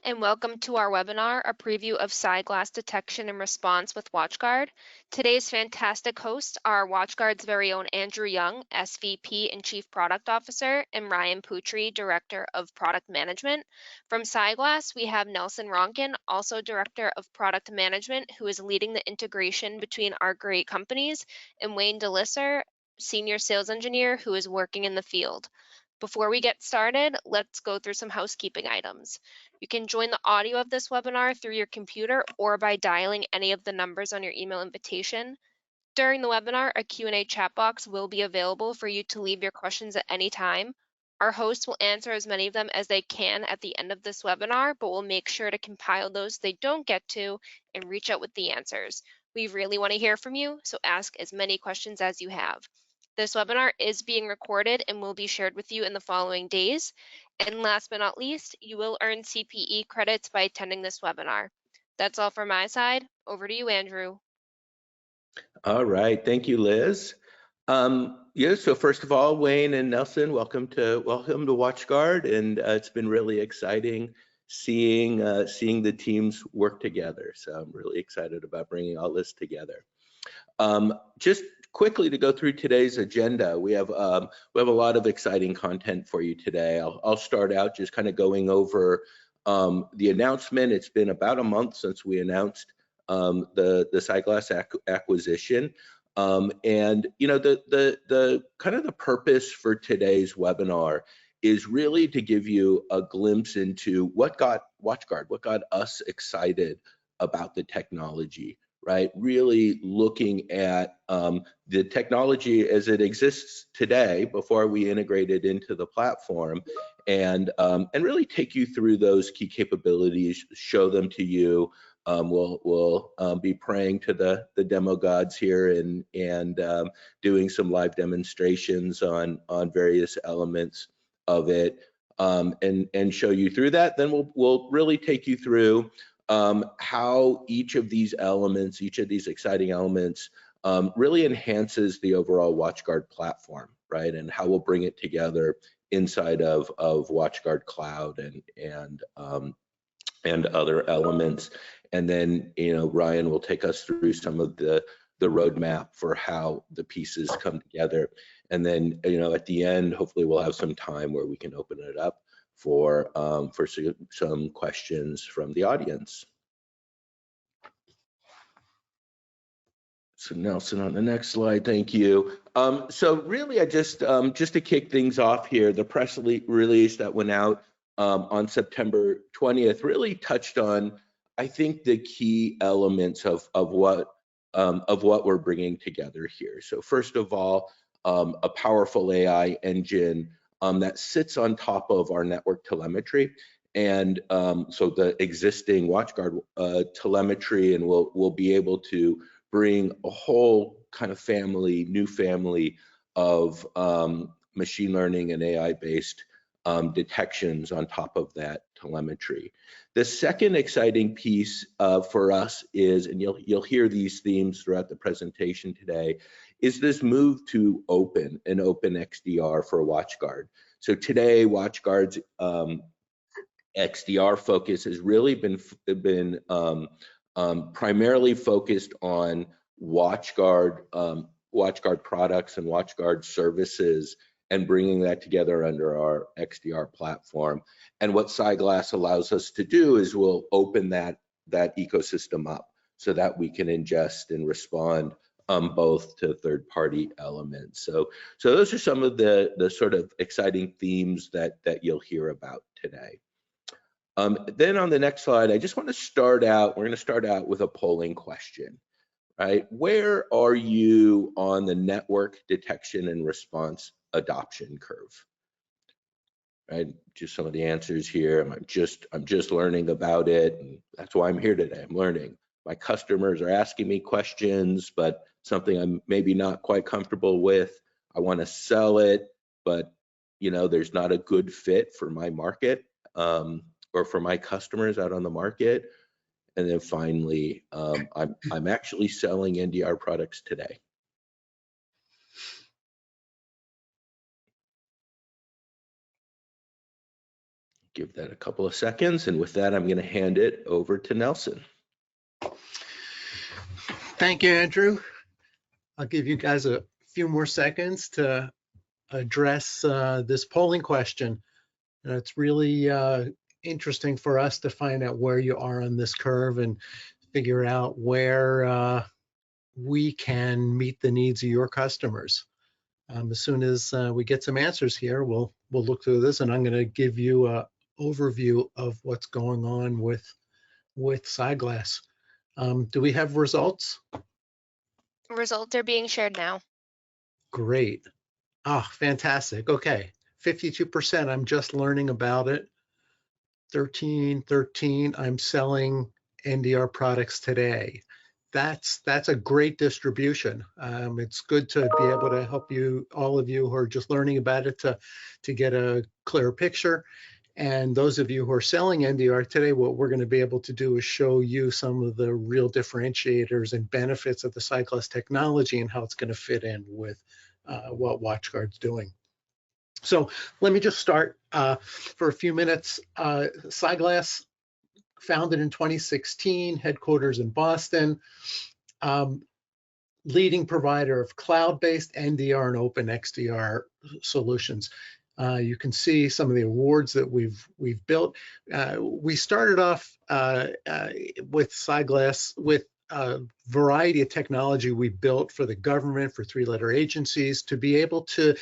and welcome to our webinar, a preview of CyGlass detection and response with WatchGuard. Today's fantastic hosts are WatchGuard's very own Andrew Young, SVP and Chief Product Officer, and Ryan Putri, Director of Product Management. From CyGlass, we have Nelson Ronkin, also Director of Product Management, who is leading the integration between our great companies, and Wayne DeLisser, Senior Sales Engineer, who is working in the field. Before we get started, let's go through some housekeeping items. You can join the audio of this webinar through your computer or by dialing any of the numbers on your email invitation. During the webinar, a Q&A chat box will be available for you to leave your questions at any time. Our hosts will answer as many of them as they can at the end of this webinar, but we'll make sure to compile those they don't get to and reach out with the answers. We really want to hear from you, so ask as many questions as you have. This webinar is being recorded and will be shared with you in the following days. And last but not least, you will earn CPE credits by attending this webinar. That's all from my side. Over to you, Andrew. All right, thank you, Liz. So first of all, Wayne and Nelson, welcome to WatchGuard, and it's been really exciting seeing the teams work together. So I'm really excited about bringing all this together. Just quickly to go through today's agenda, we have a lot of exciting content for you today. I'll start out just kind of going over the announcement. It's been about a month since we announced the CyGlass acquisition, and the kind of the purpose for today's webinar is really to give you a glimpse into what got WatchGuard, what got us excited about the technology. Right, really looking at the technology as it exists today before we integrate it into the platform, and really take you through those key capabilities, show them to you. We'll be praying to the demo gods here and doing some live demonstrations on various elements of it, and show you through that. Then we'll really take you through how each of these elements, each of these exciting elements, really enhances the overall WatchGuard platform, right? And how we'll bring it together inside of WatchGuard Cloud and other elements. And then Ryan will take us through some of the roadmap for how the pieces come together. And then at the end, hopefully we'll have some time where we can open it up for some questions from the audience. So Nelson, on the next slide, thank you. So really, I just to kick things off here, the press release that went out on September 20th really touched on, I think, the key elements of what we're bringing together here. So first of all, a powerful AI engine that sits on top of our network telemetry, and so the existing WatchGuard telemetry, and we'll be able to bring a whole kind of new family of machine learning and AI-based detections on top of that telemetry. The second exciting piece for us is, and you'll hear these themes throughout the presentation today, is this move to open XDR for WatchGuard. So today, WatchGuard's XDR focus has really been primarily focused on WatchGuard products and WatchGuard services, and bringing that together under our XDR platform. And what CyGlass allows us to do is we'll open that ecosystem up so that we can ingest and respond both to third-party elements. So those are some of the sort of exciting themes that you'll hear about today. Then on the next slide, I just want to start out, we're going to start out with a polling question, right? Where are you on the network detection and response adoption curve? Right, just some of the answers here. I'm just learning about it, and that's why I'm here today. I'm learning. My customers are asking me questions, but something I'm maybe not quite comfortable with. I want to sell it, but there's not a good fit for my market or for my customers out on the market. And then finally, I'm actually selling NDR products today. give that a couple of seconds. And with that, I'm going to hand it over to Nelson. Thank you, Andrew. I'll give you guys a few more seconds to address this polling question. And it's really interesting for us to find out where you are on this curve and figure out where we can meet the needs of your customers. As soon as we get some answers here, we'll look through this, and I'm going to give you an overview of what's going on with CyGlass. Do we have results? Results are being shared now. Great. Fantastic. Okay. 52%, I'm just learning about it. 13, I'm selling NDR products today. That's a great distribution. It's good to be able to help you, all of you who are just learning about it, to get a clearer picture. And those of you who are selling NDR today, what we're going to be able to do is show you some of the real differentiators and benefits of the CyGlass technology and how it's going to fit in with what WatchGuard's doing. So let me just start for a few minutes. CyGlass, founded in 2016, headquarters in Boston, leading provider of cloud-based NDR and Open XDR solutions. You can see some of the awards that we've built. We started off with CyGlass with a variety of technology we built for the government, for three-letter agencies, to be able to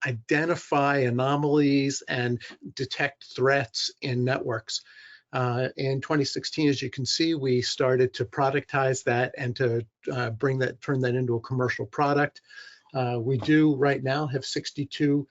identify anomalies and detect threats in networks. In 2016, as you can see, we started to productize that and to turn that into a commercial product. We do right now have 62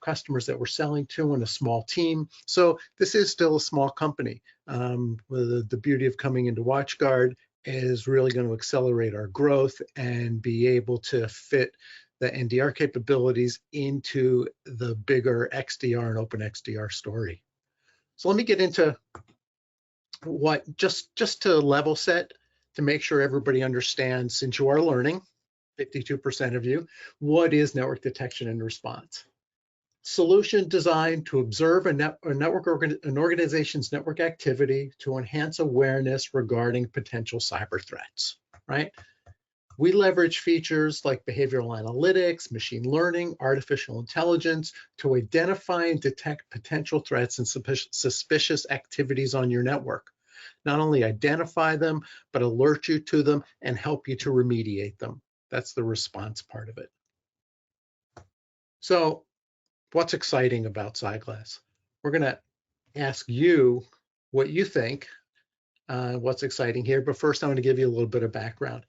customers that we're selling to and a small team. So this is still a small company. The beauty of coming into WatchGuard is really going to accelerate our growth and be able to fit the NDR capabilities into the bigger XDR and Open XDR story. So let me get into what, just to level set, to make sure everybody understands, since you are learning, 52% of you, what is network detection and response? Solution designed to observe an organization's network activity to enhance awareness regarding potential cyber threats, right? We leverage features like behavioral analytics, machine learning, artificial intelligence to identify and detect potential threats and suspicious activities on your network. Not only identify them, but alert you to them and help you to remediate them. That's the response part of it. So what's exciting about CyGlass? We're going to ask you what you think, what's exciting here. But first, I want to give you a little bit of background.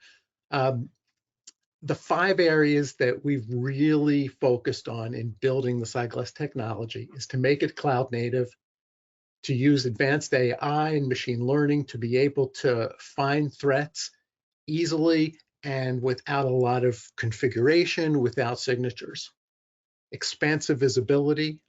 The 5 areas that we've really focused on in building the CyGlass technology is to make it cloud native, to use advanced AI and machine learning to be able to find threats easily and without a lot of configuration, without signatures. Expansive visibility,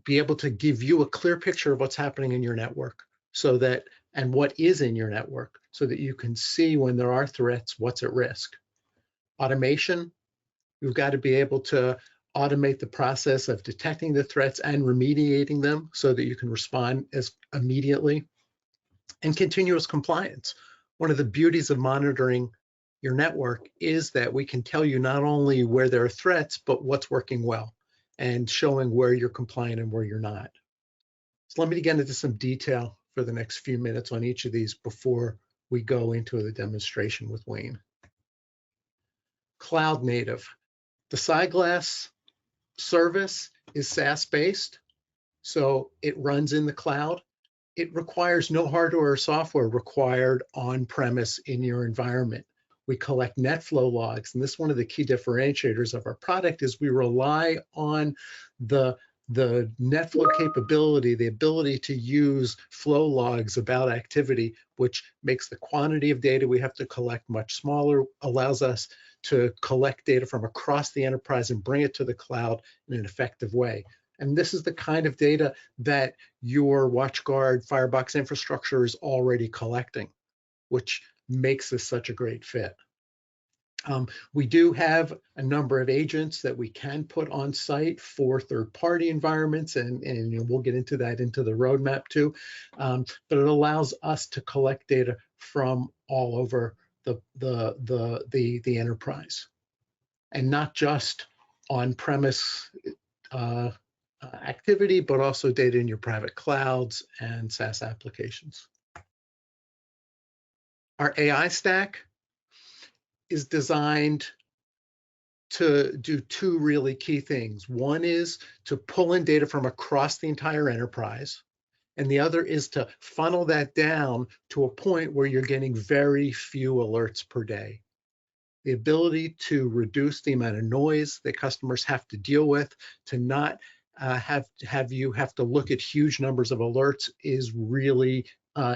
be able to give you a clear picture of what's happening in your network, so that, and what is in your network, so that you can see when there are threats, what's at risk. Automation, you've got to be able to automate the process of detecting the threats and remediating them so that you can respond as immediately. And continuous compliance. One of the beauties of monitoring your network is that we can tell you not only where there are threats, but what's working well, and showing where you're compliant and where you're not. So let me get into some detail for the next few minutes on each of these before we go into the demonstration with Wayne. Cloud native. The CyGlass service is SaaS-based, so it runs in the cloud. It requires no hardware or software required on-premise in your environment. We collect NetFlow logs, and this is one of the key differentiators of our product, is we rely on the NetFlow capability, the ability to use flow logs about activity, which makes the quantity of data we have to collect much smaller, allows us to collect data from across the enterprise and bring it to the cloud in an effective way. And this is the kind of data that your WatchGuard Firebox infrastructure is already collecting, which makes this such a great fit. We do have a number of agents that we can put on site for third-party environments, and we'll get into that into the roadmap too. But it allows us to collect data from all over the enterprise, and not just on-premise activity, but also data in your private clouds and SaaS applications. Our AI stack is designed to do two really key things. One is to pull in data from across the entire enterprise, and the other is to funnel that down to a point where you're getting very few alerts per day. The ability to reduce the amount of noise that customers have to deal with, to not have you have to look at huge numbers of alerts, is really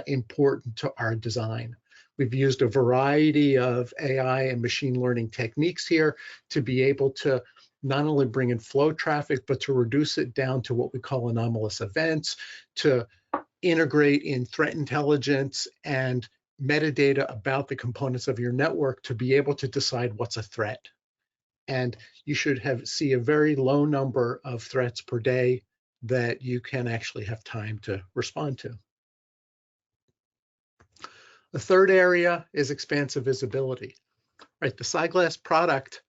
important to our design. We've used a variety of AI and machine learning techniques here to be able to not only bring in flow traffic, but to reduce it down to what we call anomalous events, to integrate in threat intelligence and metadata about the components of your network to be able to decide what's a threat. And you should see a very low number of threats per day that you can actually have time to respond to. The third area is expansive visibility, right? The CyGlass product,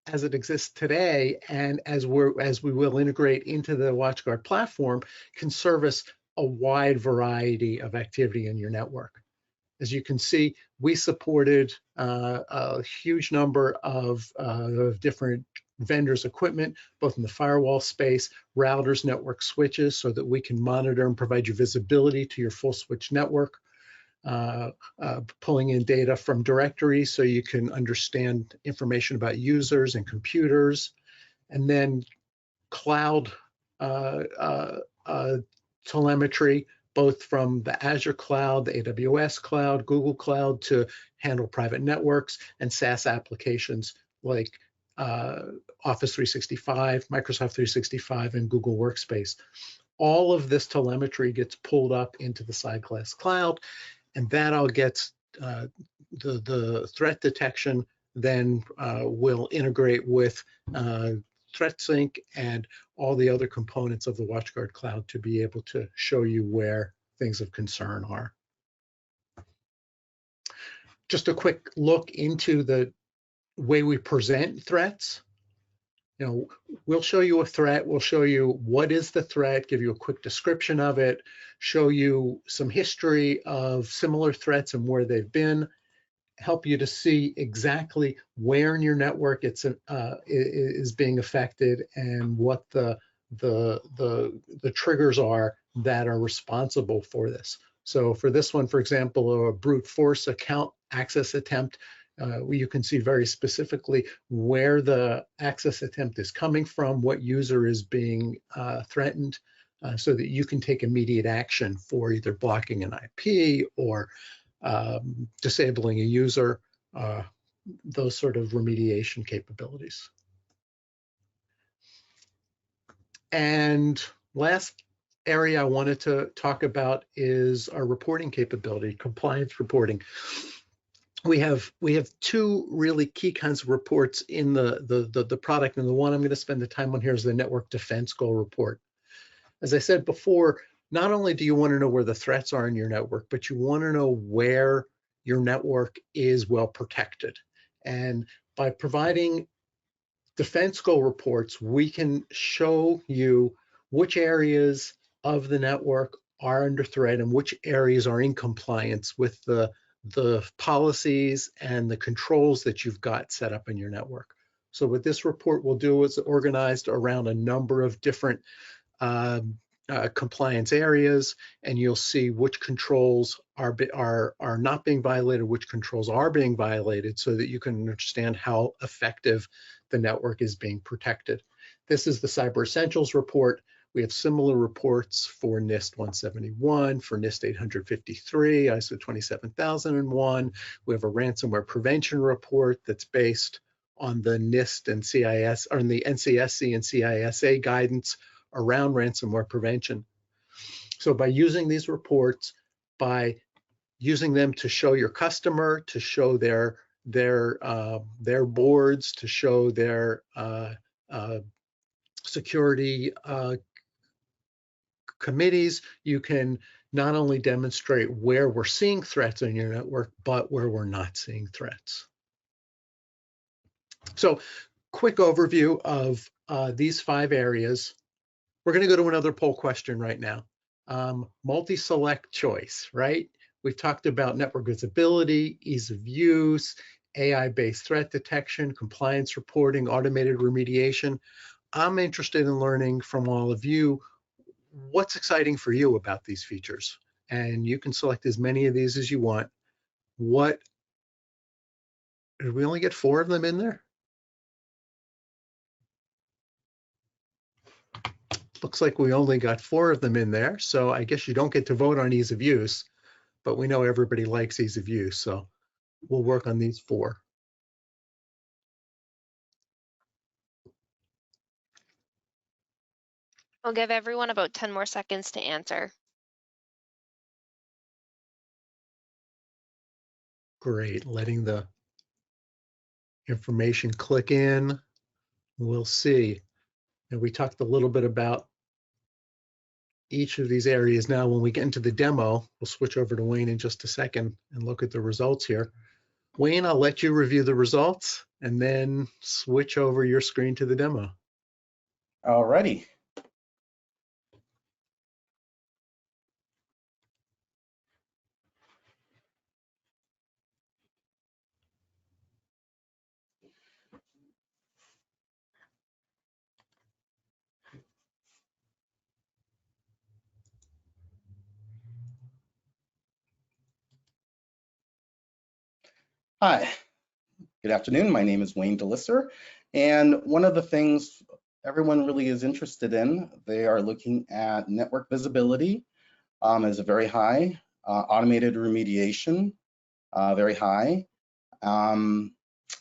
as it exists today, and as we will integrate into the WatchGuard platform, can service a wide variety of activity in your network. As you can see, we supported a huge number of different vendors' equipment, both in the firewall space, routers, network switches, so that we can monitor and provide you visibility to your full switch network. Pulling in data from directories so you can understand information about users and computers, and then cloud telemetry, both from the Azure cloud, the AWS cloud, Google cloud, to handle private networks, and SaaS applications like Office 365, Microsoft 365, and Google Workspace. All of this telemetry gets pulled up into the CyGlass cloud, and that all gets the threat detection then will integrate with ThreatSync and all the other components of the WatchGuard Cloud to be able to show you where things of concern are. Just a quick look into the way we present threats. We'll show you a threat, we'll show you what is the threat, give you a quick description of it, show you some history of similar threats and where they've been, help you to see exactly where in your network it's is being affected, and what the triggers are that are responsible for this. So for this one, for example, a brute force account access attempt, you can see very specifically where the access attempt is coming from, what user is being threatened, so that you can take immediate action for either blocking an IP or disabling a user, those sort of remediation capabilities. And last area I wanted to talk about is our reporting capability, compliance reporting. We have two really key kinds of reports in the product, and the one I'm going to spend the time on here is the network defense goal report. As I said before, not only do you want to know where the threats are in your network, but you want to know where your network is well protected. And by providing defense goal reports, we can show you which areas of the network are under threat and which areas are in compliance with the policies and the controls that you've got set up in your network. So what this report will do is organized around a number of different compliance areas, and you'll see which controls are not being violated, which controls are being violated, so that you can understand how effective the network is being protected. This is the Cyber Essentials report. We have similar reports for NIST 171, for NIST 853, ISO 27001. We have a ransomware prevention report that's based on the NIST and CIS, or in the NCSC and CISA guidance around ransomware prevention. So by using these reports, by using them to show your customer, to show their their boards, to show their security committees. You can not only demonstrate where we're seeing threats in your network, but where we're not seeing threats. So, quick overview of these 5 areas. We're going to go to another poll question right now. Multi-select choice, right? We've talked about network visibility, ease of use, AI-based threat detection, compliance reporting, automated remediation. I'm interested in learning from all of you what's exciting for you about these features. And you can select as many of these as you want. Did we only get 4 of them in there? Looks like we only got 4 of them in there. So I guess you don't get to vote on ease of use, but we know everybody likes ease of use. So we'll work on these 4. I'll give everyone about 10 more seconds to answer. Great, letting the information click in. We'll see. And we talked a little bit about each of these areas. Now, when we get into the demo, we'll switch over to Wayne in just a second and look at the results here. Wayne, I'll let you review the results and then switch over your screen to the demo. All righty. Hi, good afternoon. My name is Wayne DeLisser, and one of the things everyone really is interested in, they are looking at network visibility is very high, automated remediation, very high, and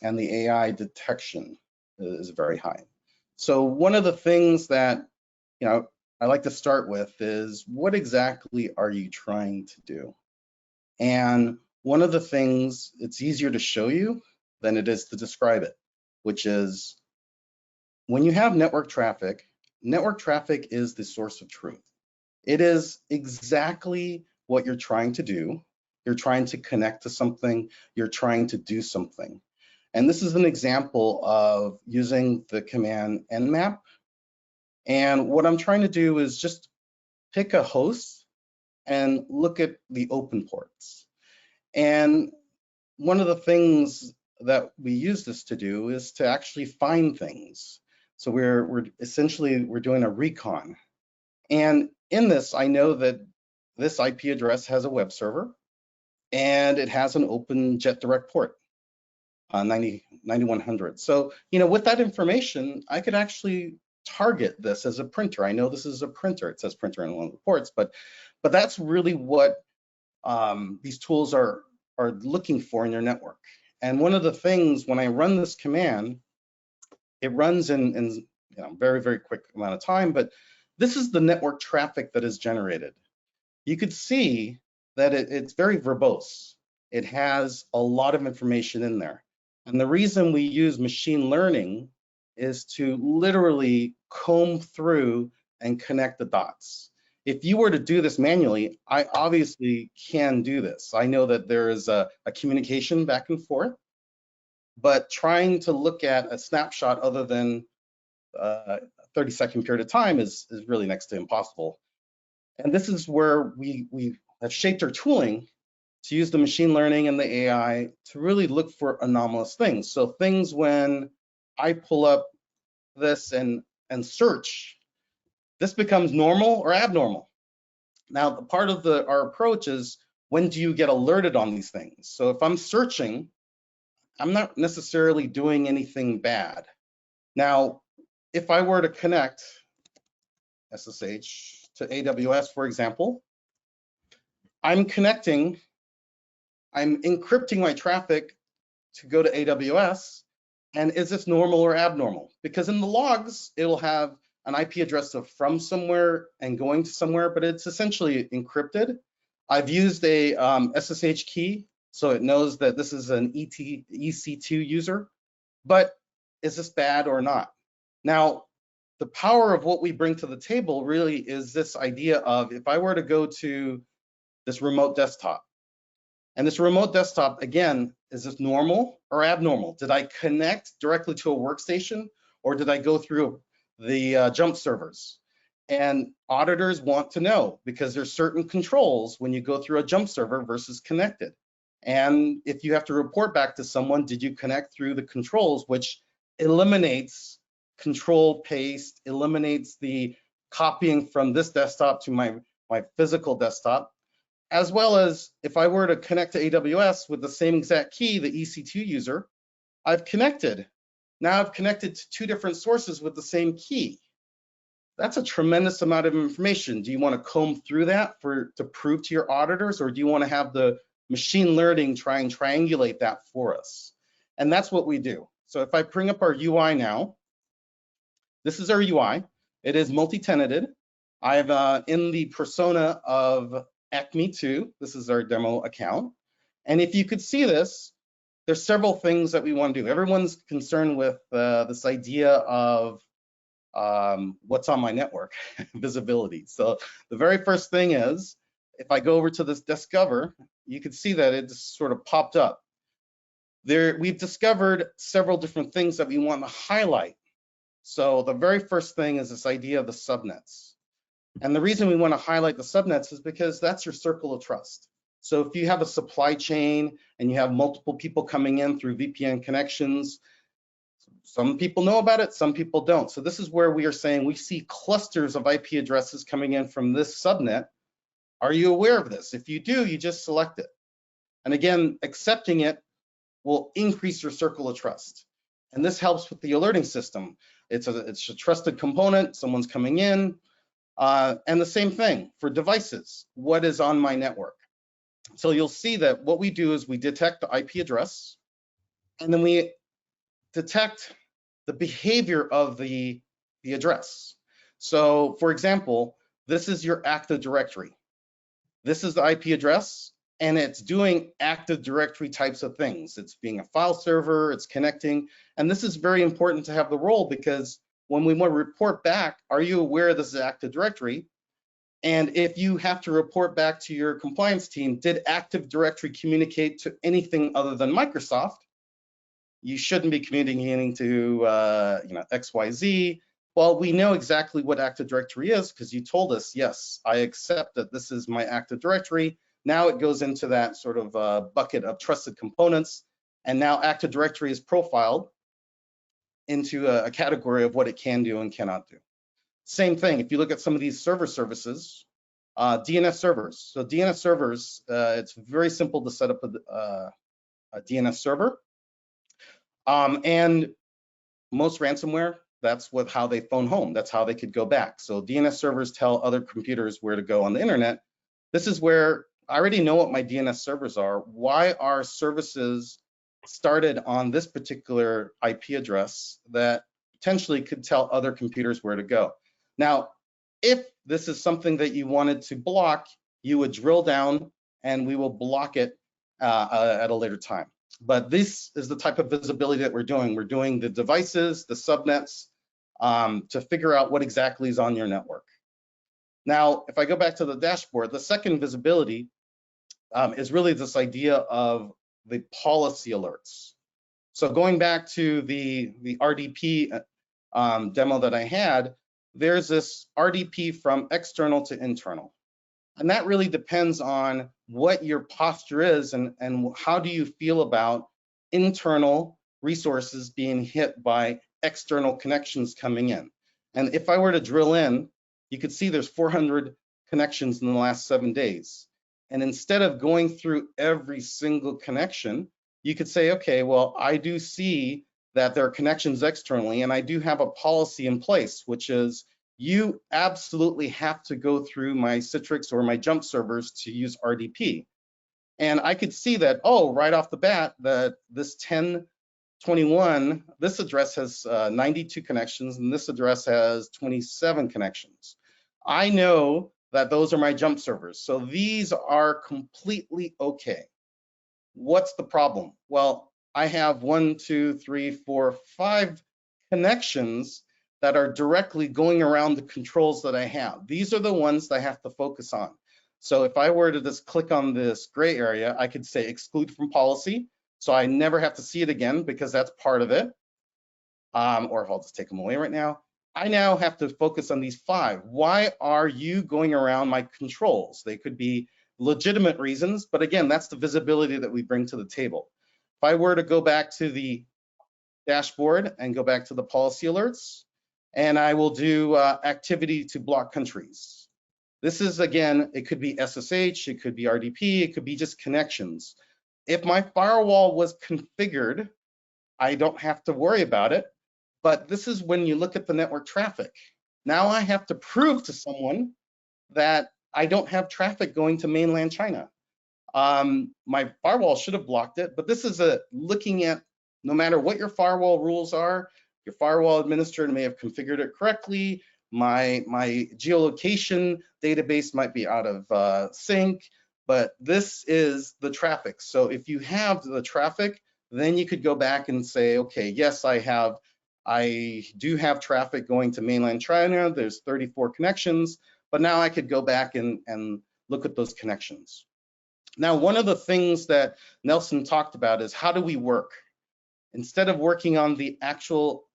the AI detection is very high. So one of the things that I like to start with is, what exactly are you trying to do? And one of the things, it's easier to show you than it is to describe it, which is when you have network traffic is the source of truth. It is exactly what you're trying to do. You're trying to connect to something, you're trying to do something. And this is an example of using the command nmap. And what I'm trying to do is just pick a host and look at the open ports. And one of the things that we use this to do is to actually find things. So we're essentially doing a recon. And in this, I know that this IP address has a web server and it has an open JetDirect port, 9100. So, with that information, I could actually target this as a printer. I know this is a printer. It says printer in one of the ports, but that's really what these tools are looking for in their network. And one of the things, when I run this command, it runs in very, very quick amount of time, but this is the network traffic that is generated. You could see that it's very verbose. It has a lot of information in there. And the reason we use machine learning is to literally comb through and connect the dots. If you were to do this manually, I obviously can do this. I know that there is a communication back and forth, but trying to look at a snapshot other than a 30-second period of time is really next to impossible. And this is where we have shaped our tooling to use the machine learning and the AI to really look for anomalous things. So things when I pull up this and search, this becomes normal or abnormal. Now, the part of our approach is, when do you get alerted on these things? So if I'm searching, I'm not necessarily doing anything bad. Now, if I were to connect SSH to AWS, for example, I'm encrypting my traffic to go to AWS. And is this normal or abnormal? Because in the logs, it'll have an IP address of from somewhere and going to somewhere, but it's essentially encrypted. I've used a SSH key So it knows that this is an EC2 user, but is this bad or not? Now, the power of what we bring to the table really is this idea of, if I were to go to this remote desktop, and this remote desktop, again, is this normal or abnormal? Did I connect directly to a workstation, or did I go through the jump servers? And auditors want to know, because there's certain controls when you go through a jump server versus connected. And if you have to report back to someone, did you connect through the controls, which eliminates control paste, eliminates the copying from this desktop to my physical desktop, as well as if I were to connect to AWS with the same exact key, the EC2 user, I've connected. Now I've connected to two different sources with the same key. That's a tremendous amount of information. Do you want to comb through that to prove to your auditors, or do you want to have the machine learning try and triangulate that for us? And that's what we do. So if I bring up our UI now, this is our UI. It is multi-tenanted. I've in the persona of Acme 2. This is our demo account. And if you could see this, there's several things that we want to do. Everyone's concerned with this idea of what's on my network, visibility. So the very first thing is, if I go over to this Discover, you can see that it just sort of popped up. We've discovered several different things that we want to highlight. So the very first thing is this idea of the subnets. And the reason we want to highlight the subnets is because that's your circle of trust. So if you have a supply chain and you have multiple people coming in through VPN connections, some people know about it, some people don't. So this is where we are saying we see clusters of IP addresses coming in from this subnet. Are you aware of this? If you do, you just select it. And again, accepting it will increase your circle of trust. And this helps with the alerting system. It's a trusted component, someone's coming in. And the same thing for devices. What is on my network? So you'll see that what we do is we detect the IP address, and then we detect the behavior of the address. So for example, this is your Active Directory. This is the IP address, and it's doing Active Directory types of things. It's being a file server, it's connecting, and this is very important to have the role, because when we want to report back, are you aware this is Active Directory? And if you have to report back to your compliance team, did Active Directory communicate to anything other than Microsoft? You shouldn't be communicating to XYZ. Well, we know exactly what Active Directory is because you told us, yes, I accept that this is my Active Directory. Now it goes into that sort of bucket of trusted components, and now Active Directory is profiled into a category of what it can do and cannot do. Same thing, if you look at some of these server services, DNS servers. So DNS servers, it's very simple to set up a DNS server. And most ransomware, that's how they phone home. That's how they could go back. So DNS servers tell other computers where to go on the internet. This is where I already know what my DNS servers are. Why are services started on this particular IP address that potentially could tell other computers where to go? Now, if this is something that you wanted to block, you would drill down and we will block it at a later time. But this is the type of visibility that we're doing. We're doing the devices, the subnets, to figure out what exactly is on your network. Now, if I go back to the dashboard, the second visibility is really this idea of the policy alerts. So going back to the RDP demo that I had, there's this RDP from external to internal. And that really depends on what your posture is and how do you feel about internal resources being hit by external connections coming in. And if I were to drill in, you could see there's 400 connections in the last 7 days. And instead of going through every single connection, you could say, okay, well, I do see that there are connections externally, and I do have a policy in place, which is you absolutely have to go through my Citrix or my jump servers to use RDP. And I could see that, oh, right off the bat, that this 1021, this address has 92 connections, and this address has 27 connections. I know that those are my jump servers. So these are completely okay. what's the problem? Well, I have 1, 2, 3, 4, 5 connections that are directly going around the controls that I have. These are the ones that I have to focus on. So if I were to just click on this gray area, I could say exclude from policy. So I never have to see it again because that's part of it. Or if I'll just take them away right now, I now have to focus on these 5. Why are you going around my controls? They could be legitimate reasons, but again, that's the visibility that we bring to the table. If I were to go back to the dashboard and go back to the policy alerts, and I will do activity to block countries. This is, again, it could be SSH, it could be RDP, it could be just connections. If my firewall was configured, I don't have to worry about it. But this is when you look at the network traffic. Now I have to prove to someone that I don't have traffic going to mainland China. My firewall should have blocked it, but this is looking at no matter what your firewall rules are, your firewall administrator may have configured it correctly. My geolocation database might be out of sync, but this is the traffic. So if you have the traffic, then you could go back and say, okay, yes, I do have traffic going to mainland China. There's 34 connections, but now I could go back and look at those connections. Now, one of the things that Nelson talked about is how do we work? Instead of working on the actual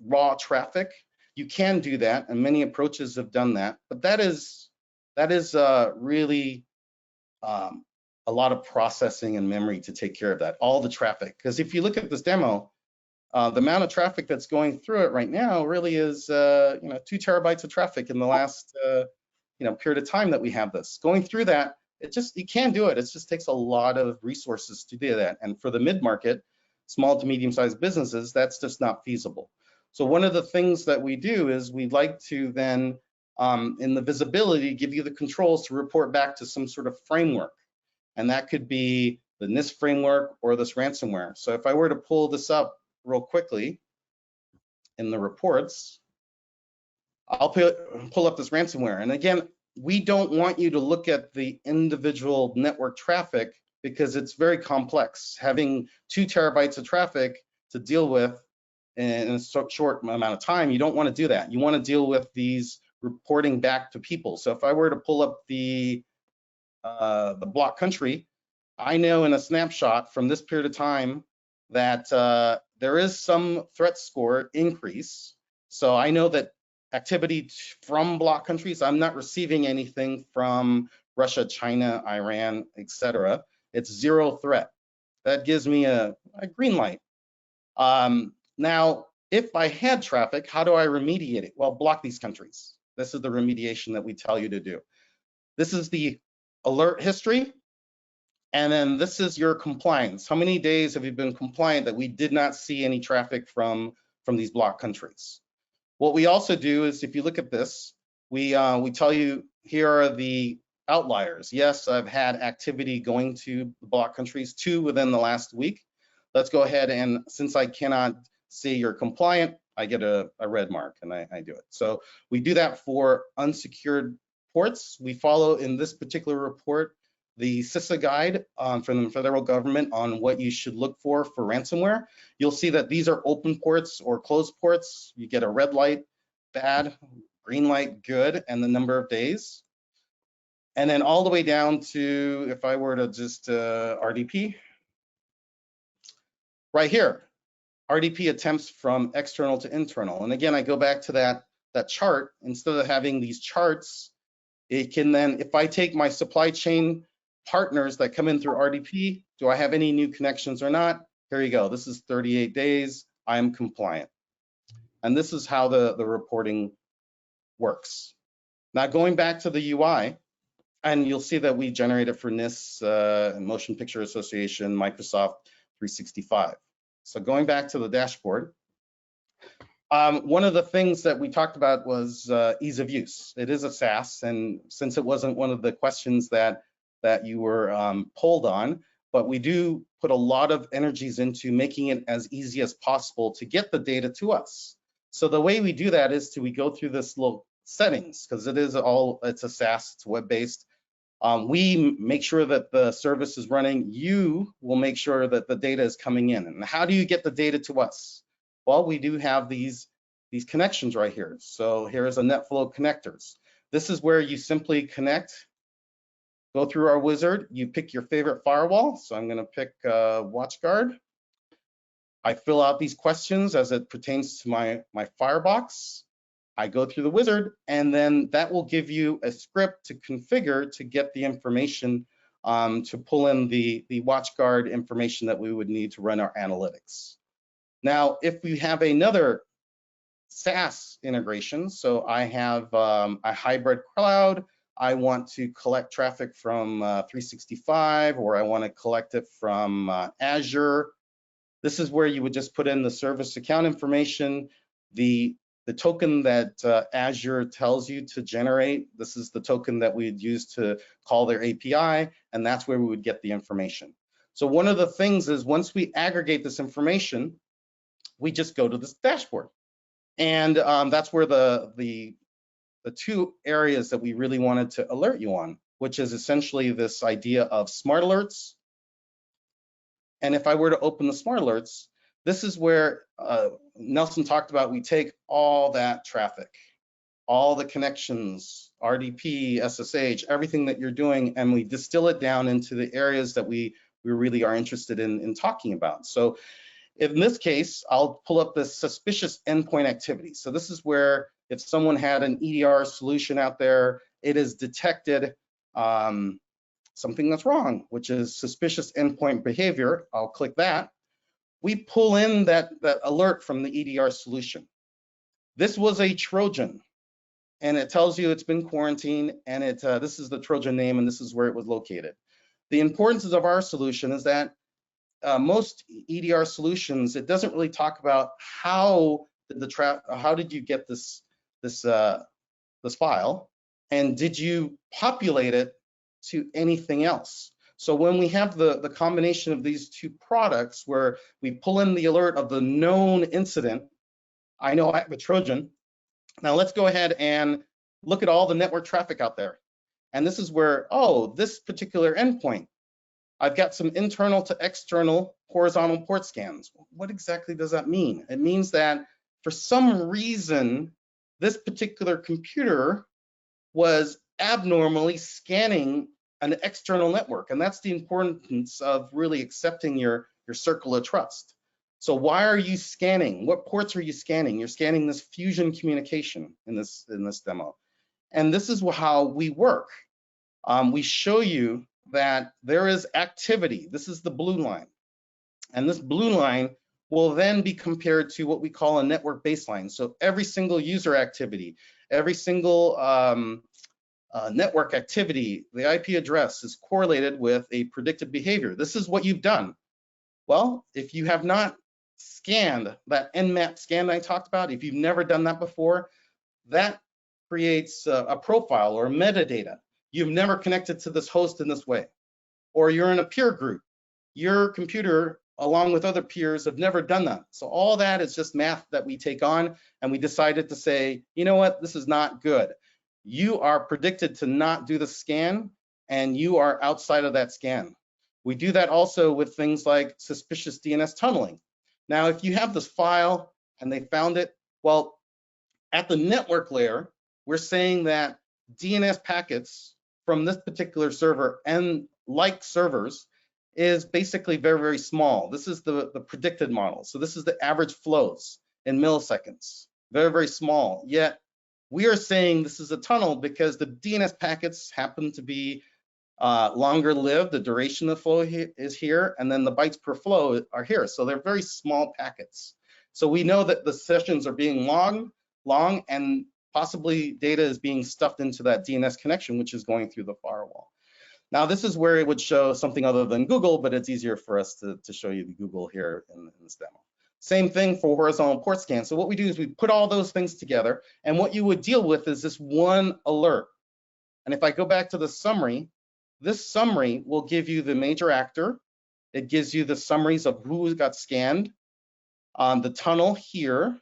raw traffic, you can do that, and many approaches have done that, but that is really a lot of processing and memory to take care of that, all the traffic. Because if you look at this demo, the amount of traffic that's going through it right now really is 2 terabytes of traffic in the last period of time that we have this. Going through that, you can do it. It just takes a lot of resources to do that. And for the mid-market, small to medium-sized businesses, that's just not feasible. So one of the things that we do is we'd like to then, in the visibility, give you the controls to report back to some sort of framework. And that could be the NIST framework or this ransomware. So if I were to pull this up real quickly in the reports, I'll pull up this ransomware. And again, we don't want you to look at the individual network traffic because it's very complex. Having 2 terabytes of traffic to deal with in a short amount of time, you don't want to do that. You want to deal with these reporting back to people. So if I were to pull up the block country, I know in a snapshot from this period of time that there is some threat score increase. So I know that activity from block countries, I'm not receiving anything from Russia, China, Iran, etc. It's 0 threat. That gives me a green light. Now, if I had traffic, how do I remediate it? Well, block these countries. This is the remediation that we tell you to do. This is the alert history. And then this is your compliance. How many days have you been compliant that we did not see any traffic from these block countries? What we also do is, if you look at this, we tell you here are the outliers. Yes, I've had activity going to the block countries, 2 within the last week. Let's go ahead and, since I cannot see you're compliant, I get a red mark and I do it. So we do that for unsecured ports. We follow in this particular report the CISA guide from the federal government on what you should look for ransomware. You'll see that these are open ports or closed ports. You get a red light, bad, green light, good, and the number of days. And then all the way down to, if I were to just RDP, right here, RDP attempts from external to internal. And again, I go back to that chart. Instead of having these charts, it can then, if I take my supply chain partners that come in through RDP, do I have any new connections or not? Here you go. This is 38 days. I'm compliant. And this is how the reporting works. Now going back to the UI, and you'll see that we generated for NIST, Motion Picture Association, Microsoft 365. So going back to the dashboard, one of the things that we talked about was ease of use. It is a SaaS, and since it wasn't one of the questions that you were polled on, but we do put a lot of energies into making it as easy as possible to get the data to us. So the way we do that is we go through this little settings, because it's a SaaS, it's web-based. We make sure that the service is running. You will make sure that the data is coming in. And how do you get the data to us? Well, we do have these connections right here. So here's a NetFlow connectors. This is where you simply connect, go through our wizard, you pick your favorite firewall. So I'm gonna pick WatchGuard. I fill out these questions as it pertains to my firebox. I go through the wizard, and then that will give you a script to configure to get the information to pull in the WatchGuard information that we would need to run our analytics. Now, if we have another SaaS integration, so I have a hybrid cloud, I want to collect traffic from 365, or I want to collect it from Azure. This is where you would just put in the service account information, the token that Azure tells you to generate. This is the token that we'd use to call their API, and that's where we would get the information. So one of the things is once we aggregate this information, we just go to this dashboard. And that's where the two areas that we really wanted to alert you on, which is essentially this idea of smart alerts. And if I were to open the smart alerts, this is where Nelson talked about, we take all that traffic, all the connections, RDP, SSH, everything that you're doing, and we distill it down into the areas that we really are interested in talking about. So in this case, I'll pull up this suspicious endpoint activity. So this is where if someone had an EDR solution out there, it is detected something that's wrong, which is suspicious endpoint behavior. I'll click that. We pull in that alert from the EDR solution. This was a Trojan, and it tells you it's been quarantined, and this is the Trojan name, and this is where it was located. The importance of our solution is that most EDR solutions, it doesn't really talk about how did you get this file, and did you populate it to anything else? So when we have the combination of these two products where we pull in the alert of the known incident, I know I have a Trojan. Now let's go ahead and look at all the network traffic out there. And this is where, oh, this particular endpoint, I've got some internal to external horizontal port scans. What exactly does that mean? It means that for some reason, this particular computer was abnormally scanning an external network. And that's the importance of really accepting your circle of trust. So why are you scanning? What ports are you scanning? You're scanning this fusion communication in this demo. And this is how we work. We show you that there is activity. This is the blue line. And this blue line will then be compared to what we call a network baseline. So every single user activity, every single network activity, the IP address is correlated with a predicted behavior. This is what you've done. Well, if you have not scanned that Nmap scan I talked about, if you've never done that before, that creates a profile or metadata. You've never connected to this host in this way, or you're in a peer group. Your computer, along with other peers, have never done that. So all that is just math that we take on, and we decided to say, you know what, this is not good. You are predicted to not do the scan, and you are outside of that scan. We do that also with things like suspicious DNS tunneling. Now, if you have this file and they found it, well, at the network layer, we're saying that DNS packets from this particular server and like servers is basically very, very small. This is the predicted model. So this is the average flows in milliseconds, very, very small. Yet we are saying this is a tunnel because the DNS packets happen to be longer lived. The duration of the flow is here, and then the bytes per flow are here. So they're very small packets. So we know that the sessions are being long, and possibly data is being stuffed into that DNS connection, which is going through the firewall. Now, this is where it would show something other than Google, but it's easier for us to show you the Google here in this demo. Same thing for horizontal port scan. So what we do is we put all those things together, and what you would deal with is this one alert. And if I go back to the summary, this summary will give you the major actor. It gives you the summaries of who got scanned, the tunnel here,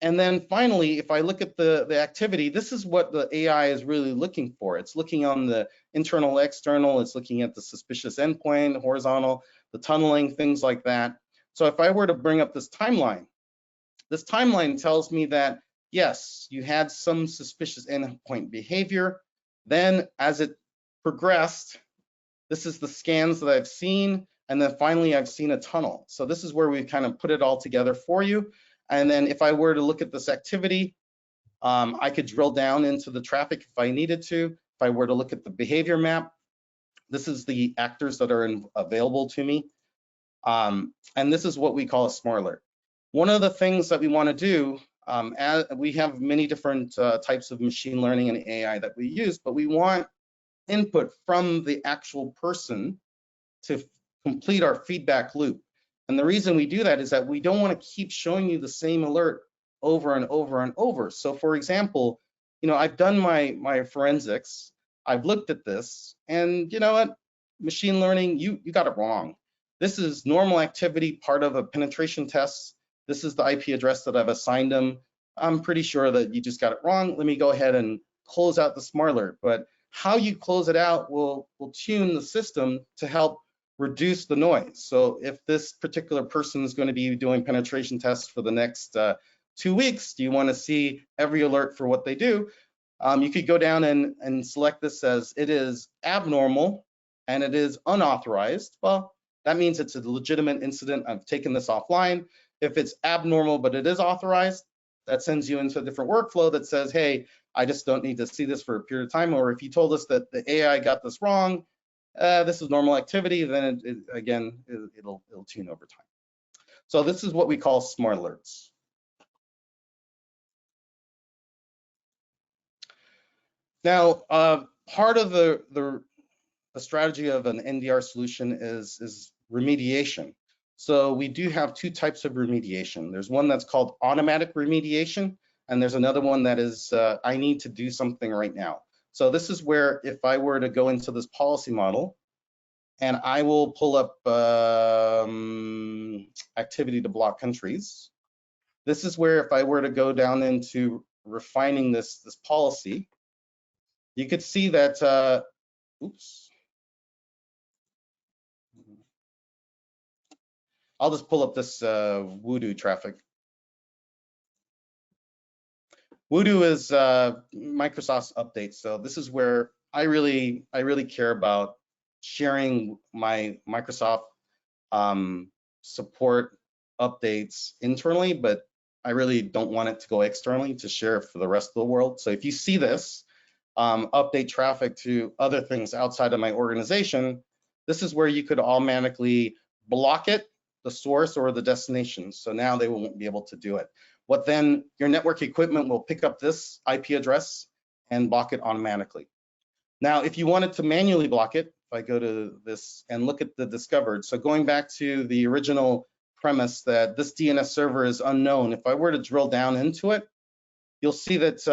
And then finally, if I look at the activity, this is what the AI is really looking for. It's looking on the internal, external, it's looking at the suspicious endpoint, horizontal, the tunneling, things like that. So if I were to bring up this timeline tells me that, yes, you had some suspicious endpoint behavior. Then as it progressed, this is the scans that I've seen. And then finally, I've seen a tunnel. So this is where we kind of put it all together for you. And then if I were to look at this activity, I could drill down into the traffic if I needed to. If I were to look at the behavior map, this is the actors that are available to me. And this is what we call a smart alert. One of the things that we want to do, we have many different types of machine learning and AI that we use, but we want input from the actual person to complete our feedback loop. And the reason we do that is that we don't want to keep showing you the same alert over and over and over. So for example, I've done my forensics, I've looked at this, and you know what? Machine learning, you got it wrong. This is normal activity, part of a penetration test. This is the IP address that I've assigned them. I'm pretty sure that you just got it wrong. Let me go ahead and close out the smart alert. But how you close it out will tune the system to help reduce the noise. So if this particular person is going to be doing penetration tests for the next 2 weeks, do you want to see every alert for what they do? You could go down and select this as it is abnormal and it is unauthorized. Well, that means it's a legitimate incident. I've taken this offline. If it's abnormal, but it is authorized, that sends you into a different workflow that says, hey, I just don't need to see this for a period of time. Or if you told us that the AI got this wrong, this is normal activity, then it'll tune over time. So this is what we call smart alerts. Now, part of the strategy of an NDR solution is remediation. So we do have two types of remediation. There's one that's called automatic remediation, and there's another one that is I need to do something right now. So this is where if I were to go into this policy model, and I will pull up activity to block countries. This is where if I were to go down into refining this policy, you could see that, oops. I'll just pull up this Voodoo traffic. Voodoo is Microsoft's update. So this is where I really care about sharing my Microsoft support updates internally, but I really don't want it to go externally to share for the rest of the world. So if you see this update traffic to other things outside of my organization, this is where you could automatically block it, the source or the destination. So now they won't be able to do it. What then your network equipment will pick up this IP address and block it automatically. Now, if you wanted to manually block it, if I go to this and look at the discovered, so going back to the original premise that this DNS server is unknown, if I were to drill down into it, you'll see that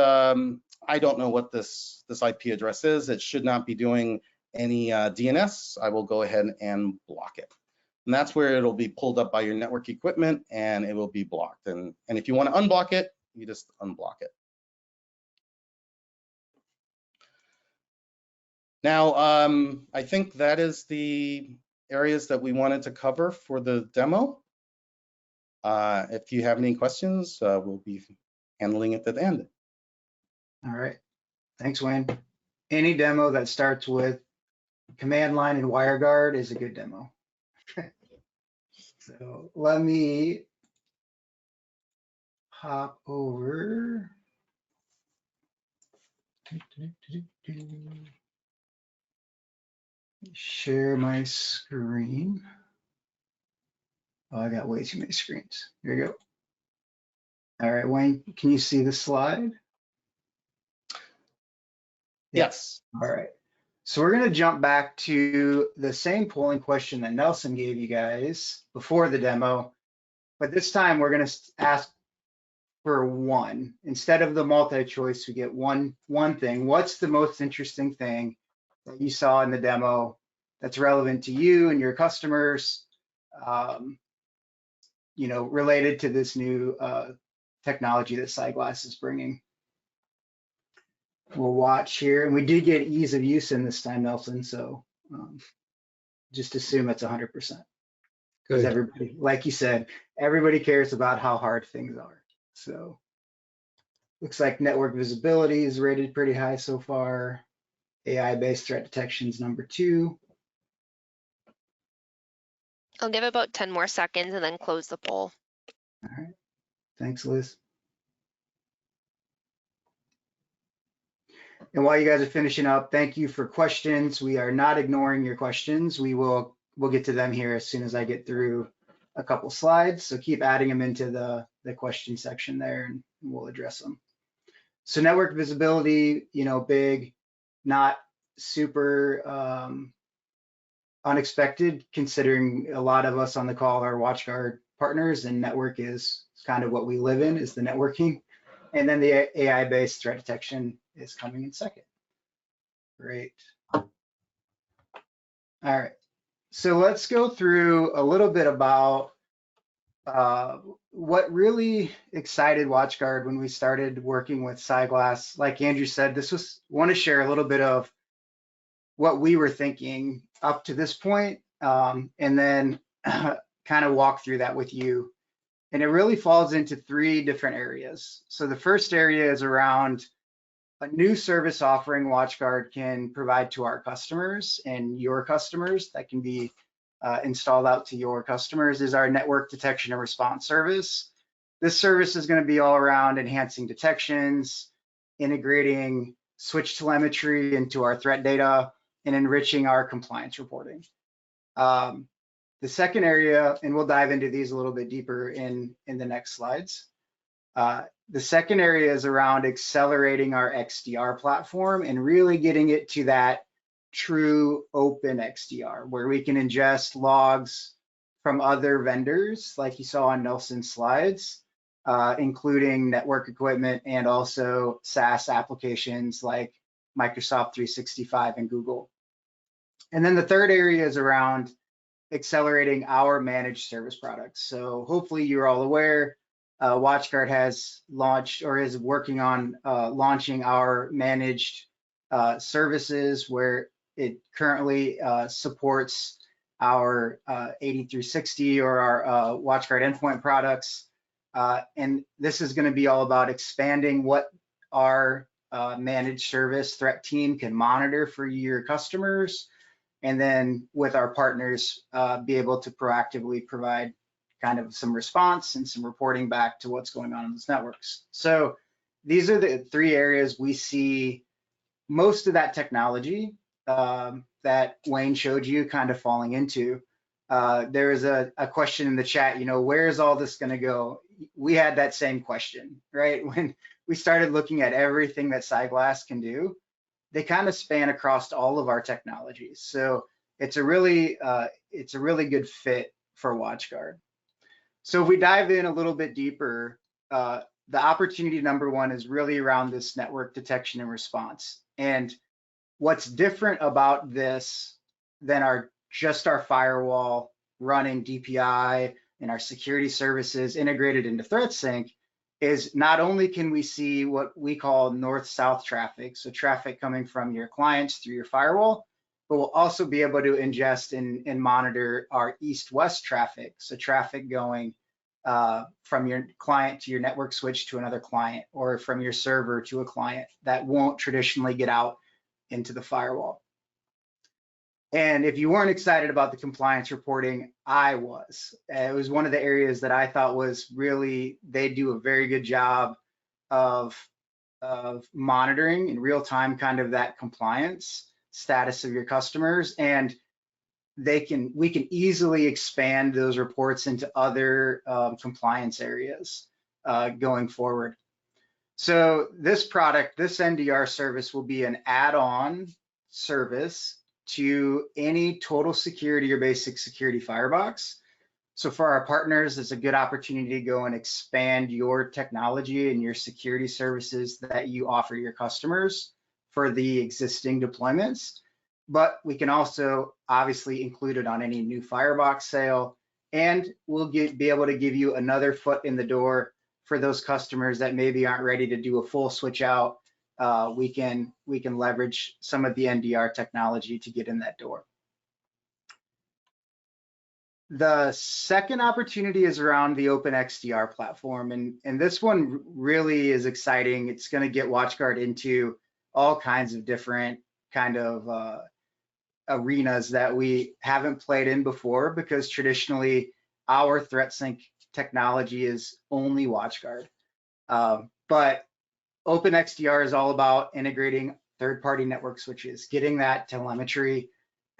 I don't know what this IP address is. It should not be doing any DNS. I will go ahead and block it. And that's where it'll be pulled up by your network equipment and it will be blocked. And if you want to unblock it, you just unblock it. Now, I think that is the areas that we wanted to cover for the demo. If you have any questions, we'll be handling it at the end. All right, thanks, Wayne. Any demo that starts with command line and WireGuard is a good demo. So let me hop over. Share my screen. Oh, I got way too many screens. Here you go. All right, Wayne, can you see the slide? Yes. All right. So we're going to jump back to the same polling question that Nelson gave you guys before the demo, but this time we're going to ask for one. Instead of the multi-choice, we get one thing. What's the most interesting thing that you saw in the demo that's relevant to you and your customers, related to this new technology that CyGlass is bringing. We'll watch here, and we did get ease of use in this time, Nelson, so just assume it's 100%. Because Good. everybody, like you said, everybody cares about how hard things are. So looks like network visibility is rated pretty high so far. AI-based threat detection is number 2. I'll give about 10 more seconds and then close the poll. All right, thanks, Liz. And while you guys are finishing up, thank you for questions. We are not ignoring your questions. We'll get to them here as soon as I get through a couple slides. So keep adding them into the question section there, and we'll address them. So network visibility, big, not super unexpected, considering a lot of us on the call are WatchGuard partners, and network is kind of what we live in, is the networking. And then the AI-based threat detection is coming in second. Great. All right. So let's go through a little bit about what really excited WatchGuard when we started working with CyGlass. Like Andrew said, want to share a little bit of what we were thinking up to this point, and then kind of walk through that with you. And it really falls into 3 different areas. So the first area is around a new service offering WatchGuard can provide to our customers and your customers that can be installed out to your customers is our network detection and response service. This service is going to be all around enhancing detections, integrating switch telemetry into our threat data, and enriching our compliance reporting. The second area, and we'll dive into these a little bit deeper in the next slides. The second area is around accelerating our XDR platform and really getting it to that true open XDR, where we can ingest logs from other vendors, like you saw on Nelson's slides, including network equipment and also SaaS applications like Microsoft 365 and Google. And then the third area is around accelerating our managed service products. So hopefully you're all aware, WatchGuard has launched or is working on launching our managed services, where it currently supports our 8360 or our WatchGuard endpoint products. And this is going to be all about expanding what our managed service threat team can monitor for your customers, and then with our partners, be able to proactively provide kind of some response and some reporting back to what's going on in those networks. So these are the 3 areas we see most of that technology that Wayne showed you kind of falling into. There is a question in the chat, where is all this going to go? We had that same question, right? When we started looking at everything that CyGlass can do, they kind of span across all of our technologies. So it's a really good fit for WatchGuard. So if we dive in a little bit deeper, the opportunity number 1 is really around this network detection and response. And what's different about this than just our firewall running DPI and our security services integrated into ThreatSync is not only can we see what we call north-south traffic, so traffic coming from your clients through your firewall, but we'll also be able to ingest and monitor our east-west traffic, so traffic going from your client to your network switch to another client, or from your server to a client that won't traditionally get out into the firewall. And if you weren't excited about the compliance reporting, I was. It was one of the areas that I thought was really, they do a very good job of monitoring in real time kind of that compliance status of your customers. And we can easily expand those reports into other compliance areas going forward. So this product, this NDR service, will be an add-on service to any total security or basic security firebox. So for our partners, it's a good opportunity to go and expand your technology and your security services that you offer your customers for the existing deployments. But we can also obviously include it on any new firebox sale, and we'll be able to give you another foot in the door for those customers that maybe aren't ready to do a full switch out, we can leverage some of the NDR technology to get in that door. The second opportunity is around the Open XDR platform, and this one really is exciting. It's going to get WatchGuard into all kinds of different kind of arenas that we haven't played in before, because traditionally our ThreatSync technology is only WatchGuard. But Open XDR is all about integrating third-party network switches, getting that telemetry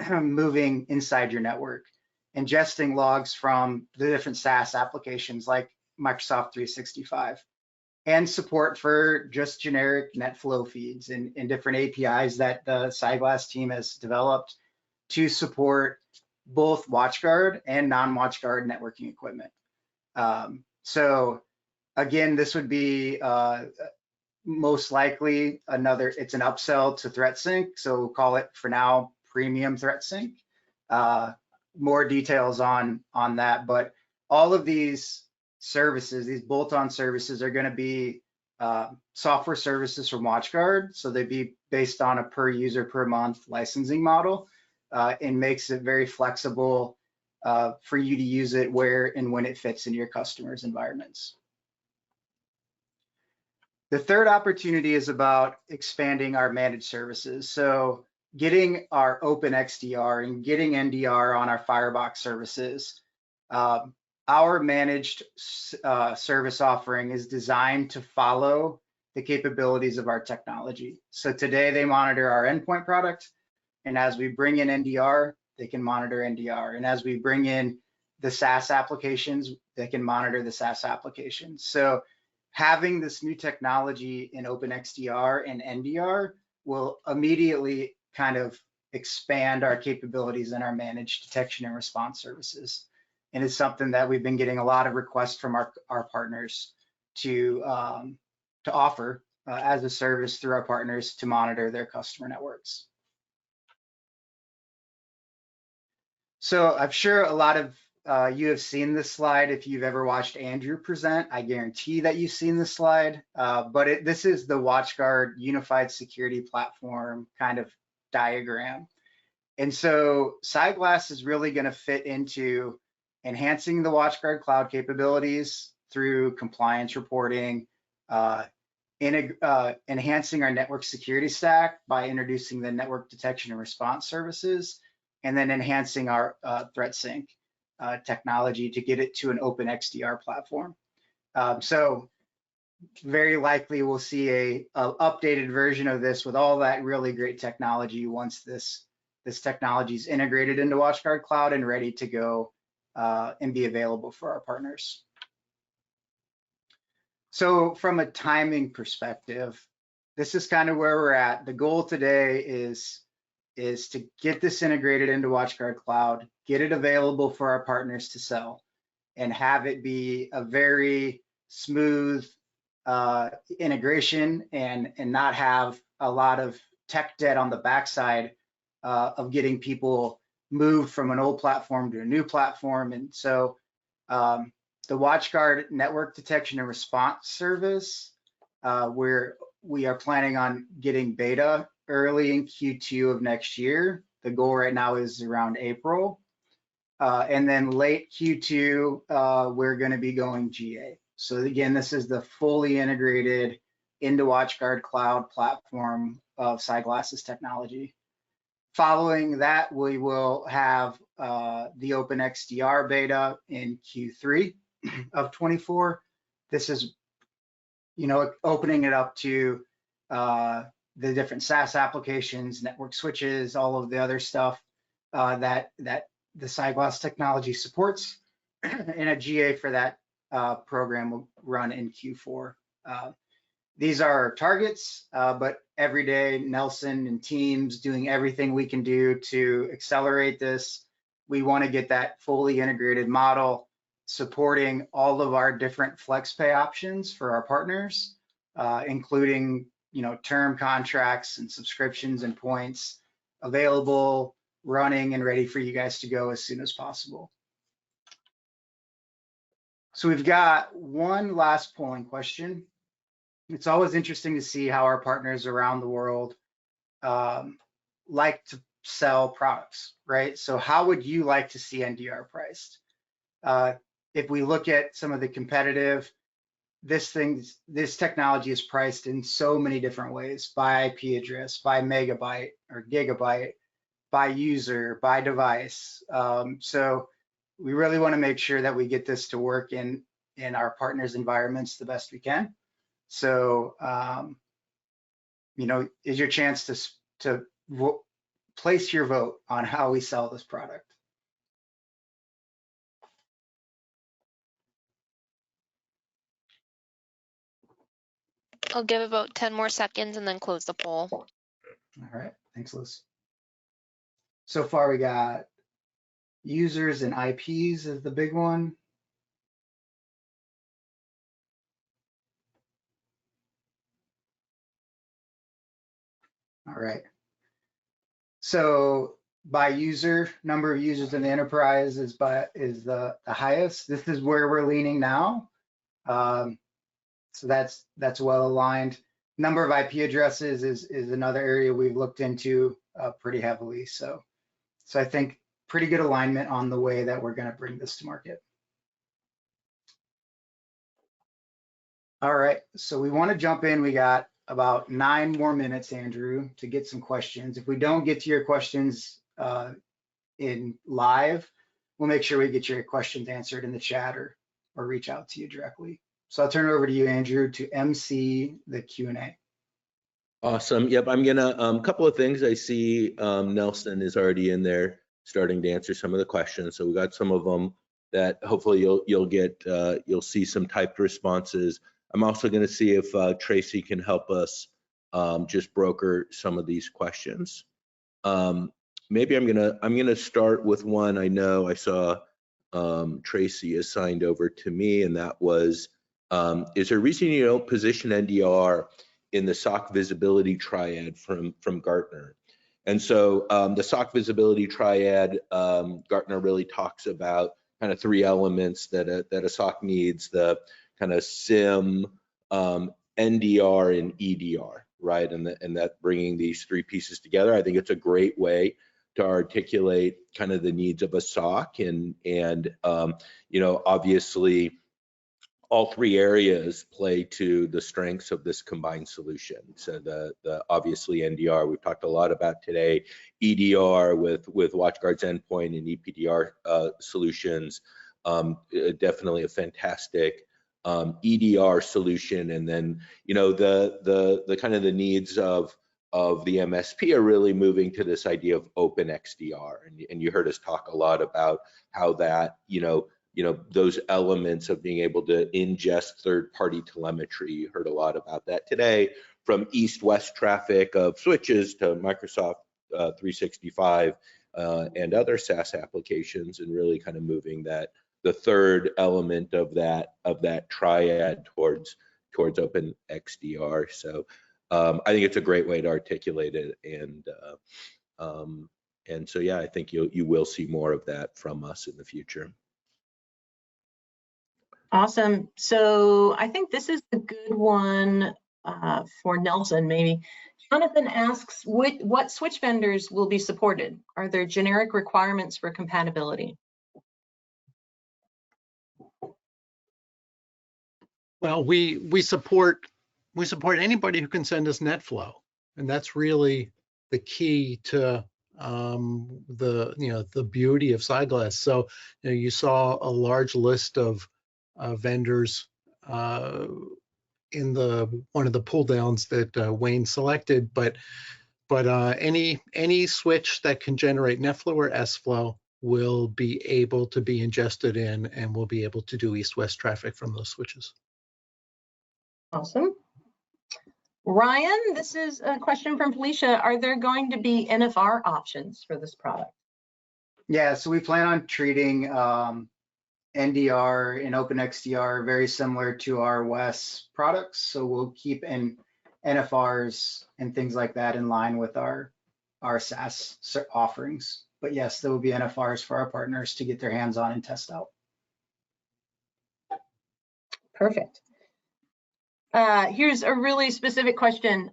moving inside your network, ingesting logs from the different SaaS applications like Microsoft 365, and support for just generic NetFlow feeds and different APIs that the CyGlass team has developed to support both WatchGuard and non-WatchGuard networking equipment. So again, this would be most likely it's an upsell to ThreatSync. So we'll call it for now premium ThreatSync. More details on that, but all of these services, these bolt-on services, are going to be software services from WatchGuard. So they'd be based on a per user per month licensing model, and makes it very flexible for you to use it where and when it fits in your customers' environments. The third opportunity is about expanding our managed services. So getting our Open XDR and getting NDR on our Firebox services. Our managed service offering is designed to follow the capabilities of our technology. So today they monitor our endpoint product, and as we bring in NDR, they can monitor NDR. And as we bring in the SaaS applications, they can monitor the SaaS applications. So having this new technology in Open XDR and NDR will immediately kind of expand our capabilities in our managed detection and response services. And it's something that we've been getting a lot of requests from our partners to offer as a service through our partners to monitor their customer networks. So I'm sure a lot of you have seen this slide. If you've ever watched Andrew present, I guarantee that you've seen this slide. But this is the WatchGuard Unified Security Platform kind of diagram. And so CyGlass is really going to fit into enhancing the WatchGuard Cloud capabilities through compliance reporting, enhancing our network security stack by introducing the network detection and response services, and then enhancing our ThreatSync technology to get it to an Open XDR platform. So very likely we'll see a updated version of this with all that really great technology once this technology is integrated into WatchGuard Cloud and ready to go and be available for our partners. So from a timing perspective, this is kind of where we're at. The goal today is to get this integrated into WatchGuard Cloud, get it available for our partners to sell, and have it be a very smooth integration and not have a lot of tech debt on the backside of getting people moved from an old platform to a new platform. And so the WatchGuard Network Detection and Response Service, where we are planning on getting beta early in Q2 of next year. The goal right now is around April. And then late Q2, we're going to be going GA. So again, this is the fully integrated into WatchGuard Cloud platform of CyGlass's technology. Following that, we will have the Open XDR beta in Q3 of 24. This is, opening it up to the different SaaS applications, network switches, all of the other stuff that the CyGlass technology supports. And a GA for that program will run in Q4. These are our targets, but every day, Nelson and teams doing everything we can do to accelerate this. We want to get that fully integrated model, supporting all of our different FlexPay options for our partners, including term contracts and subscriptions and points available, running, and ready for you guys to go as soon as possible. So we've got one last polling question. It's always interesting to see how our partners around the world like to sell products, right? So how would you like to see NDR priced? If we look at some of the competitive, this technology is priced in so many different ways, by IP address, by megabyte or gigabyte, by user, by device. So we really want to make sure that we get this to work in our partners' environments the best we can. So, you know, is your chance to place your vote on how we sell this product. I'll give about 10 more seconds and then close the poll. All right, thanks, Liz. So far we got users and IPs as the big one. All right. So by user, number of users in the enterprise is the highest. This is where we're leaning now. So that's well aligned. Number of IP addresses is another area we've looked into pretty heavily. So I think pretty good alignment on the way that we're going to bring this to market. All right, so we want to jump in. We got about 9 more minutes, Andrew, to get some questions. If we don't get to your questions in live, we'll make sure we get your questions answered in the chat or reach out to you directly. So I'll turn it over to you, Andrew, to MC the Q&A. Awesome. Yep, I'm gonna couple of things. I see Nelson is already in there starting to answer some of the questions. So we got some of them that hopefully you'll see some typed responses. I'm also going to see if Tracy can help us just broker some of these questions. Maybe I'm gonna start with one. I know I saw Tracy assigned over to me, and that was, is there a reason you don't position NDR in the SOC visibility triad from Gartner? And so the SOC visibility triad, Gartner really talks about kind of 3 elements that a SOC needs: the kind of SIM, NDR, and EDR, right? And that bringing these 3 pieces together, I think it's a great way to articulate kind of the needs of a SOC, and you know, obviously all 3 areas play to the strengths of this combined solution. So the obviously NDR we've talked a lot about today, EDR with WatchGuard's endpoint and EPDR solutions, definitely a fantastic EDR solution. And then, you know, the kind of the needs of the MSP are really moving to this idea of Open XDR, and you heard us talk a lot about how that, you know, those elements of being able to ingest third-party telemetry. You heard a lot about that today, from east-west traffic of switches to Microsoft 365 and other SaaS applications, and really kind of moving that, the third element of that triad towards Open XDR. So I think it's a great way to articulate it, and so yeah, I think you will see more of that from us in the future. Awesome. So I think this is a good one for Nelson, maybe. Jonathan asks, what switch vendors will be supported? Are there generic requirements for compatibility? Well, we support anybody who can send us NetFlow, and that's really the key to the beauty of CyGlass. So you saw a large list of vendors in one of the pull downs that Wayne selected, but any switch that can generate NetFlow or SFlow will be able to be ingested in, and will be able to do east-west traffic from those switches. Awesome. Ryan, this is a question from Felicia. Are there going to be NFR options for this product? Yeah, so we plan on treating NDR and Open XDR very similar to our WES products. So we'll keep NFRs and things like that in line with our SaaS offerings. But yes, there will be NFRs for our partners to get their hands on and test out. Perfect. Here's a really specific question.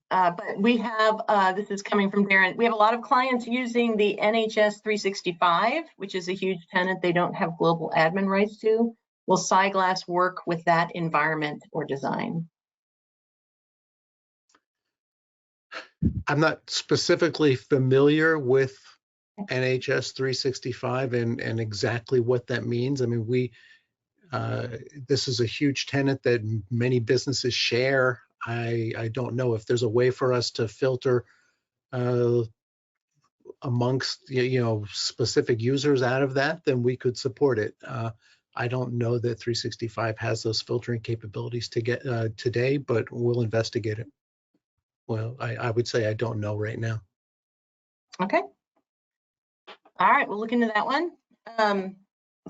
But we have, this is coming from Darren, we have a lot of clients using the NHS 365, which is a huge tenant they don't have global admin rights to. Will CyGlass work with that environment or design? I'm not specifically familiar with NHS 365 and exactly what that means. I mean, this is a huge tenant that many businesses share. I don't know if there's a way for us to filter amongst specific users out of that, then we could support it. I don't know that 365 has those filtering capabilities to get today, but we'll investigate it. Well, I would say I don't know right now. Okay. All right, we'll look into that one.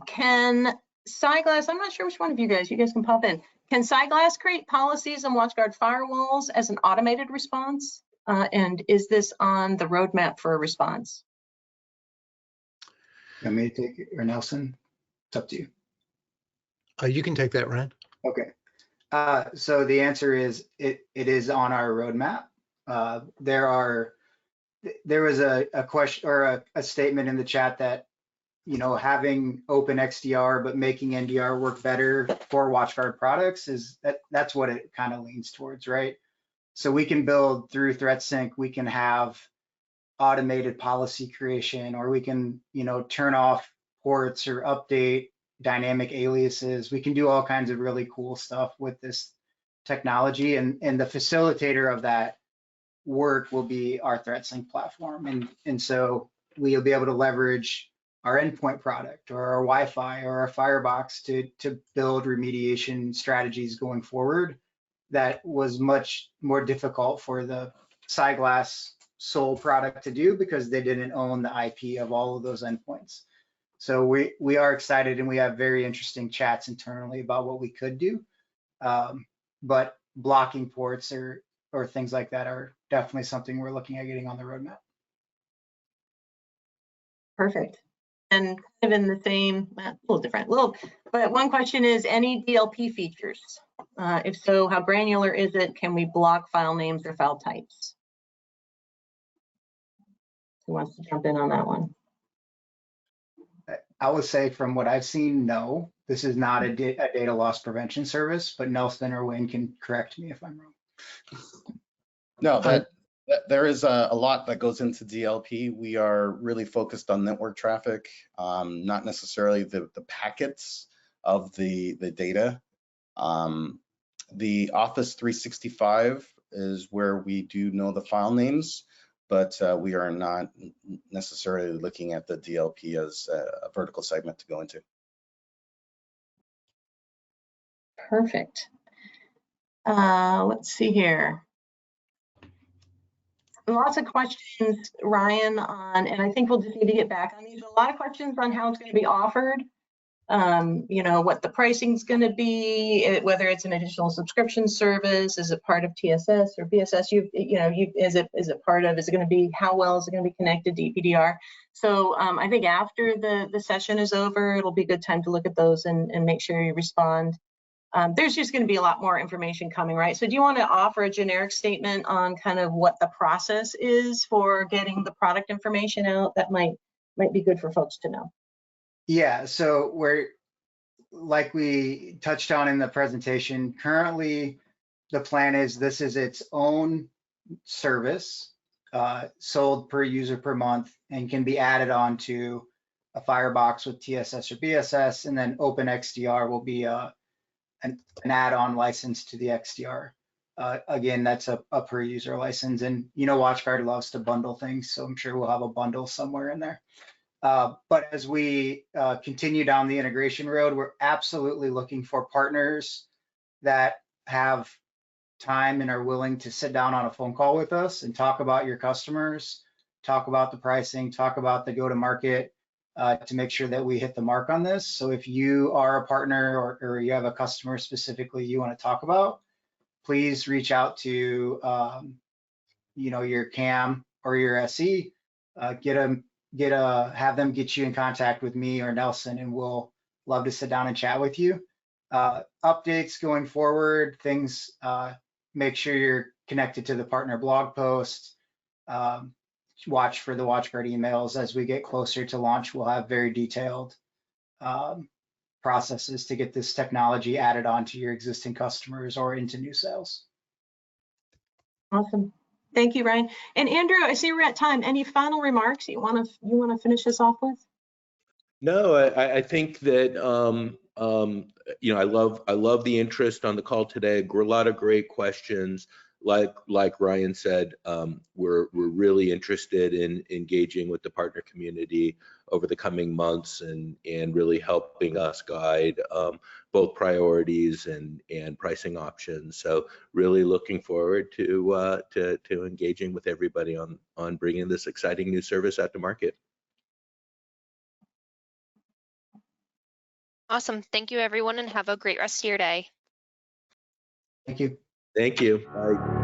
Can CyGlass, I'm not sure which one of you guys can pop in. Can CyGlass create policies and WatchGuard firewalls as an automated response? And is this on the roadmap for a response? You want me to take it, or Nelson? It's up to you. You can take that, Ryan. Okay. So the answer is it is on our roadmap. There was a question or a statement in the chat that, having Open XDR but making NDR work better for WatchGuard products that's what it kind of leans towards, right? So we can build through ThreatSync, we can have automated policy creation, or we can, turn off ports or update dynamic aliases. We can do all kinds of really cool stuff with this technology, and the facilitator of that work will be our ThreatSync platform. And so we'll be able to leverage our endpoint product or our Wi-Fi or our Firebox to build remediation strategies going forward that was much more difficult for the CyGlass sole product to do because they didn't own the IP of all of those endpoints. So we are excited, and we have very interesting chats internally about what we could do. But blocking ports or things like that are definitely something we're looking at getting on the roadmap. Perfect. And kind of in the same, a little different, but one question is, any DLP features? If so, how granular is it? Can we block file names or file types? Who wants to jump in on that one? I would say from what I've seen, no. This is not a data loss prevention service, but Nelson or Wayne can correct me if I'm wrong. No, there is a lot that goes into DLP. We are really focused on network traffic, not necessarily the packets of the data. The Office 365 is where we do know the file names, but we are not necessarily looking at the DLP as a vertical segment to go into. Perfect. Let's see here. Lots of questions, Ryan, and I think we'll just need to get back on these. A lot of questions on how it's going to be offered. What the pricing is going to be, whether it's an additional subscription service, is it part of TSS or BSS? Is it part of? Is it going to be? How well is it going to be connected to EPDR? So I think after the session is over, it'll be a good time to look at those and make sure you respond. There's just going to be a lot more information coming, right? So do you want to offer a generic statement on kind of what the process is for getting the product information out? That might be good for folks to know. Yeah, so we're, like we touched on in the presentation, currently the plan is this is its own service sold per user per month and can be added on to a Firebox with TSS or BSS, and then Open XDR will be an add-on license to the XDR. Again, that's a per user license, and WatchGuard loves to bundle things, so I'm sure we'll have a bundle somewhere in there. But as we continue down the integration road, we're absolutely looking for partners that have time and are willing to sit down on a phone call with us and talk about your customers, talk about the pricing, talk about the go-to-market to make sure that we hit the mark on this. So if you are a partner or you have a customer specifically you want to talk about, please reach out to your CAM or your SE, have them get you in contact with me or Nelson, and we'll love to sit down and chat with you. Updates going forward, things, make sure you're connected to the partner blog post. Watch for the WatchGuard emails. As we get closer to launch, we'll have very detailed processes to get this technology added on to your existing customers or into new sales. Awesome. Thank you, Ryan. And Andrew, I see we're at time. Any final remarks you want to finish us off with? No, I think that you know, I love the interest on the call today. A lot of great questions. Like Ryan said, we're really interested in engaging with the partner community over the coming months and really helping us guide both priorities and pricing options. So really looking forward to engaging with everybody on bringing this exciting new service out to market. Awesome. Thank you, everyone, and have a great rest of your day. Thank you. Thank you. Bye.